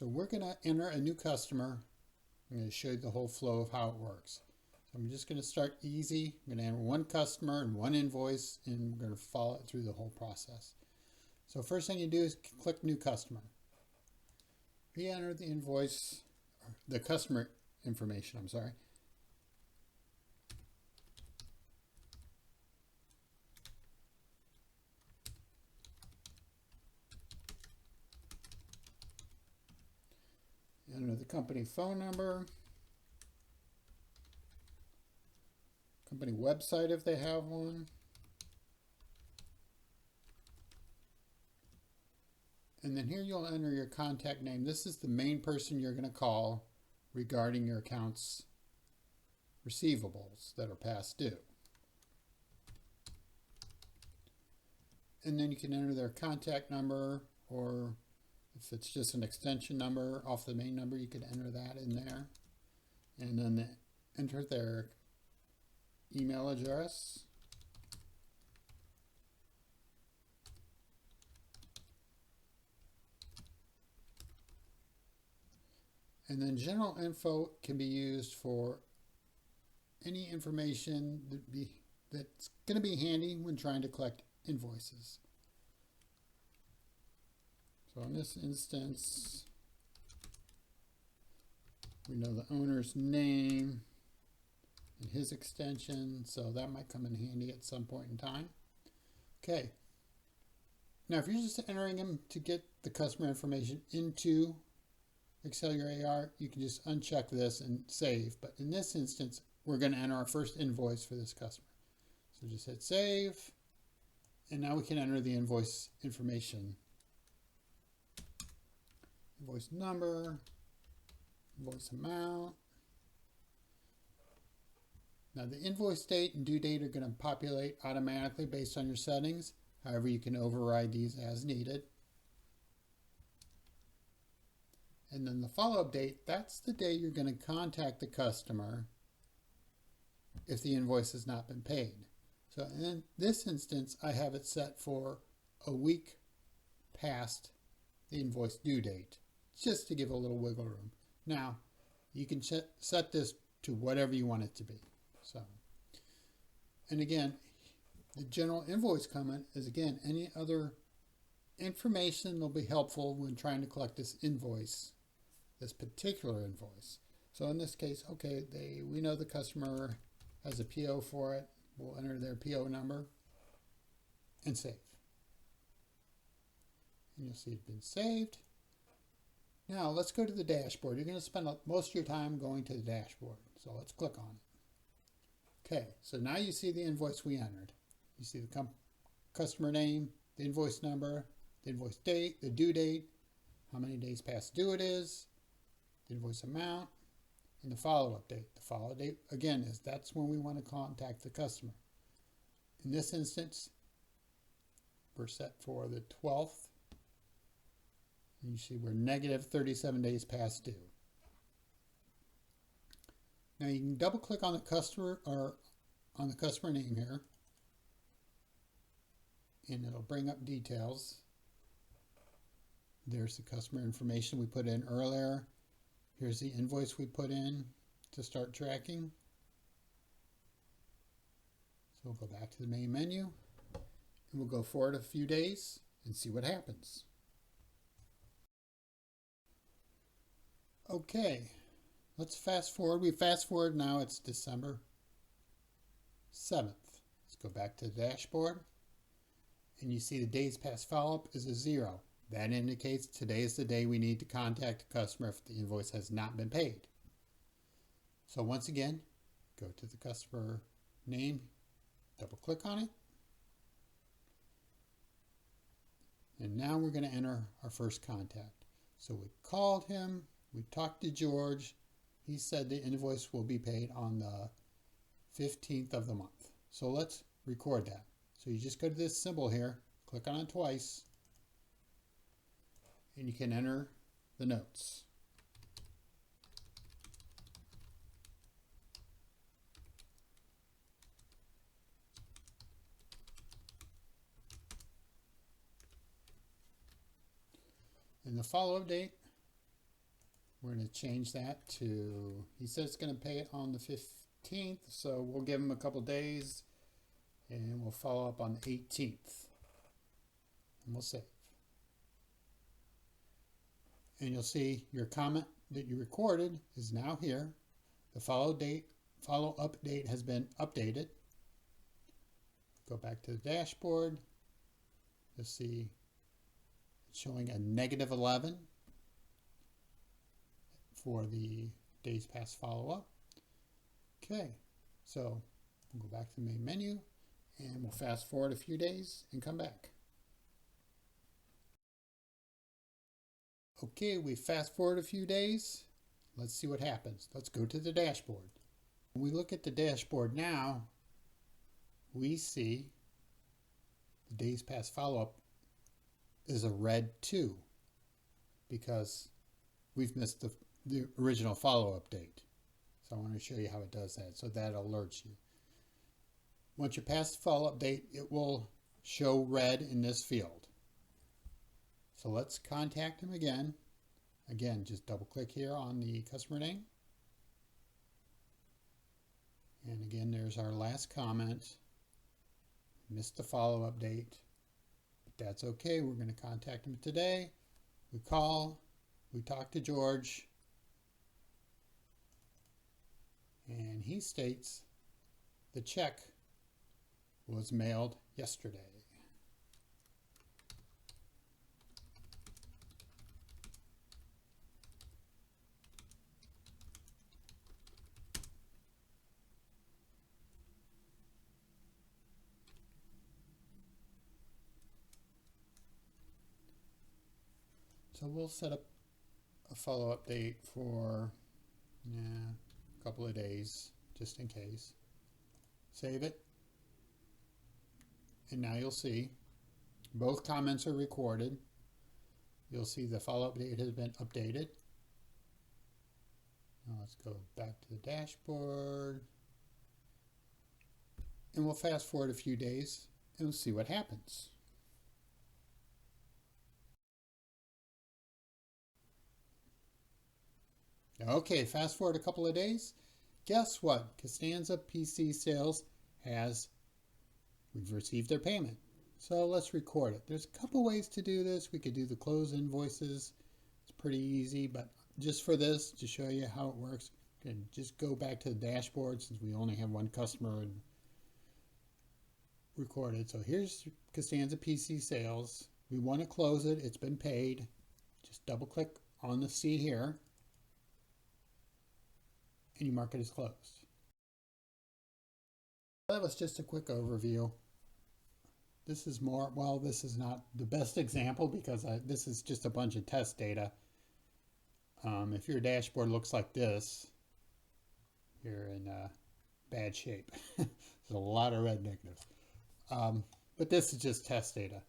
So we're going to enter a new customer. I'm going to show you the whole flow of how it works. So I'm just going to start easy. I'm going to enter one customer and one invoice, and we're going to follow it through the whole process. So first thing you do is click New Customer. Re-enter the invoice, the customer information, I'm sorry. Enter the company phone number, company website if they have one, and then here you'll enter your contact name. This is the main person you're going to call regarding your accounts receivables that are past due. And then you can enter their contact number, or if it's just an extension number off the main number, you could enter that in there. And then enter their email address. And then general info can be used for any information that's going to be handy when trying to collect invoices. So in this instance, we know the owner's name and his extension, so that might come in handy at some point in time. Okay. Now, if you're just entering them to get the customer information into Excel your AR, you can just uncheck this and save. But in this instance, we're going to enter our first invoice for this customer. So just hit save, and now we can enter the invoice information. Invoice number, invoice amount. Now the invoice date and due date are going to populate automatically based on your settings. However, you can override these as needed. And then the follow-up date, that's the day you're going to contact the customer if the invoice has not been paid. So in this instance, I have it set for a week past the invoice due date, just to give a little wiggle room. Now, you can set this to whatever you want it to be. So, and again, the general invoice comment is, again, any other information will be helpful when trying to collect this invoice, this particular invoice. So in this case, okay, we know the customer has a PO for it. We'll enter their PO number and save. And you'll see it's been saved. Now let's go to the dashboard. You're going to spend most of your time going to the dashboard. So let's click on it. Okay, so now you see the invoice we entered. You see the customer name, the invoice number, the invoice date, the due date, how many days past due it is, the invoice amount, and the follow-up date. The follow-up date, again, that's when we want to contact the customer. In this instance, we're set for the 12th. And you see we're negative 37 days past due. Now you can double click on the customer or on the customer name here, and it'll bring up details. There's the customer information we put in earlier. Here's the invoice we put in to start tracking. So we'll go back to the main menu, and we'll go forward a few days and see what happens. Okay, let's fast forward. We fast forward now, it's December 7th. Let's go back to the dashboard, and you see the days past follow-up is a 0. That indicates today is the day we need to contact the customer if the invoice has not been paid. So once again, go to the customer name, double click on it, and now we're going to enter our first contact. So we called him, we talked to George, he said the invoice will be paid on the 15th of the month. So let's record that. So you just go to this symbol here, click on it twice, and you can enter the notes. And the follow-up date, We're going to change that to, he says it's going to pay it on the 15th, so we'll give him a couple days and we'll follow up on the 18th. And we'll save. And you'll see your comment that you recorded is now here. The follow-up date has been updated. Go back to the dashboard. You'll see it's showing a -11 for the days past follow-up. Okay, so we'll go back to the main menu and we'll fast forward a few days and come back. Okay, we fast forward a few days. Let's see what happens. Let's go to the dashboard. When we look at the dashboard now, we see the days past follow-up is a red 2 because we've missed the original follow-up date. So I want to show you how it does that. So that alerts you. Once you're past the follow-up date, it will show red in this field. So let's contact him again. Again, just double click here on the customer name. And again, there's our last comment. Missed the follow-up date. But that's okay. We're going to contact him today. We call. We talk to George. And he states the check was mailed yesterday. So we'll set up a follow-up date for a couple of days, just in case. Save it. And now you'll see both comments are recorded. You'll see the follow-up date has been updated. Now let's go back to the dashboard. And we'll fast forward a few days and we'll see what happens. Okay, fast forward a couple of days. Guess what? Costanza PC Sales we've received their payment. So let's record it. There's a couple ways to do this. We could do the close invoices. It's pretty easy, but just for this, to show you how it works, you can just go back to the dashboard since we only have one customer and recorded. So here's Costanza PC Sales. We want to close it. It's been paid. Just double click on the C here. And you mark it as closed. That was just a quick overview. This is more, well, this is not the best example because this is just a bunch of test data. If your dashboard looks like this, you're in bad shape. There's a lot of red negatives. But this is just test data.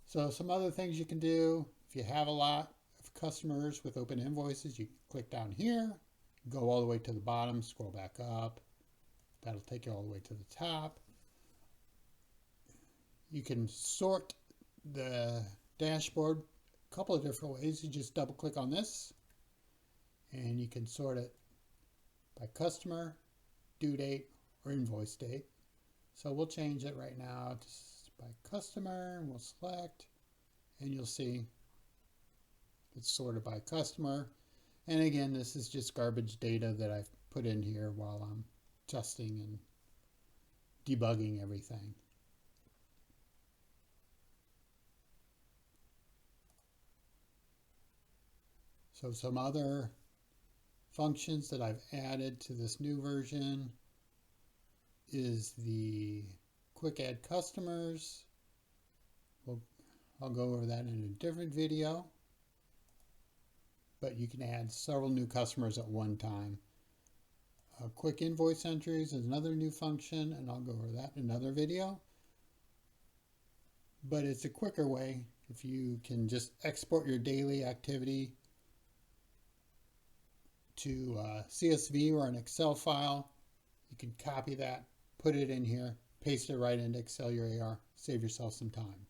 So some other things you can do, if you have a lot of customers with open invoices, you click down here, go all the way to the bottom, scroll back up. That'll take you all the way to the top. You can sort the dashboard a couple of different ways. You just double click on this and you can sort it by customer, due date, or invoice date. So we'll change it right now to by customer, and we'll select, and you'll see it's sorted by customer. And again, this is just garbage data that I've put in here while I'm testing and debugging everything. So some other functions that I've added to this new version is the quick add customers. I'll go over that in a different video. But you can add several new customers at one time. Quick invoice entries is another new function, and I'll go over that in another video. But it's a quicker way if you can just export your daily activity to CSV or an Excel file. You can copy that, put it in here, paste it right into Excel your AR, save yourself some time.